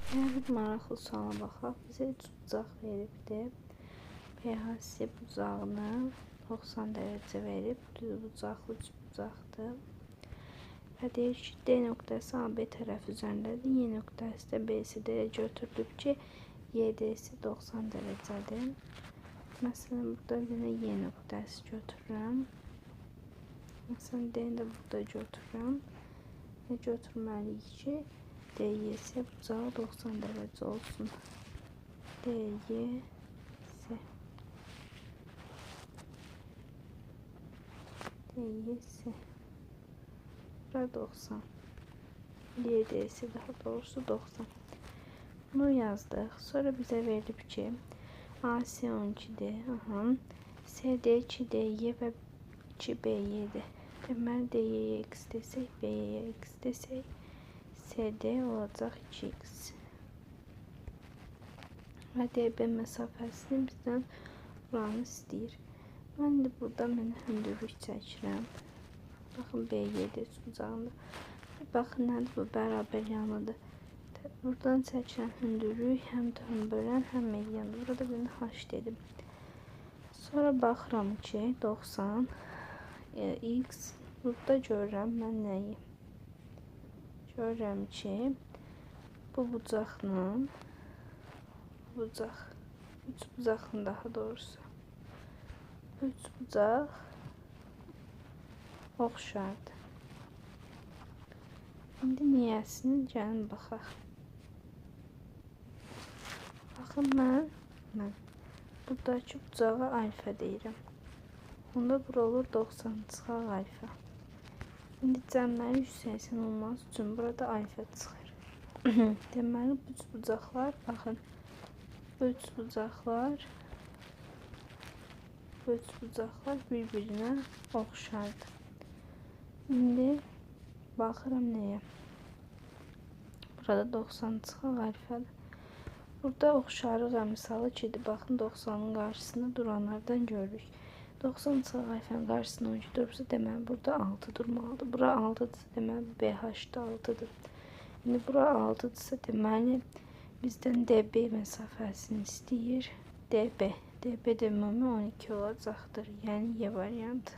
Hər bir maraqlı suala baxaq. Bizə 3 bucaq veribdir. pH bucağını 90 dərəcə verib. Düz bucaqlı 3 bucaqdır. Və deyir ki, D nöqtəsi AB tərəf üzərindədir. Y nöqtəsi də BC dərəcə götürülüb ki, YD'si 90 dərəcədir. Məsələn, burada bir dənə Y nöqtəsi götürürəm. Məsələn, D-ni də burada götürürəm. Və götürməliyik ki, DYS bucağı 90 dərəcə olsun. DYS. Bura 90. YDS daha doğrusu 90. Bunu yazdıq. Sonra bizə verilib ki, AC 12'dir. CD 2DY və 2BY'dir. Deməli, DY'yə X desək, BY'yə X desək, CD olacaq 2X. Və DB məsafəsini bizdən buranı istəyir. Mən indi burada hündürlük çəkirəm. Baxın, BY'də bucağında. Baxın, nədir bu? Bərabər yanıdır. Buradan çəkilən hündürlük həm tön bölən, həm mediandır. Burada bir H dedim. Sonra baxıram ki, 90 X. Burada görürəm mən nəyi? Görürəm ki, bu bucaqla bucaq, 3 bucaqın daha doğrusu 3 bucaq oxşardır. İndi niyəsini gəlin baxaq. Baxın, mən buradakı bucağa alfa deyirəm. Onda bura olur 90 çıxaq alfa. İndi cəmləri 180 olması üçün burada alfa çıxır. Deməli, bu üç bucaqlar, baxın, bu üç bucaqlar bir-birinə oxşardır. İndi baxıram nəyə? Burada 90 çıxaq alfadır. Burada oxşarlıq əmsalı 2-dir. Baxın, 90'ın qarşısında duranlardan görürük. 90 çıxaq alfanın qarşısında 12 durursa, deməli burada 6 durmalıdır. Bura 6-dırsa, deməli BH-da 6-dır. İndi bura 6-dırsa, deməli bizdən DB məsafəsini istəyir. DB. DB də ümumi 12 olacaqdır. Yəni Y variantı.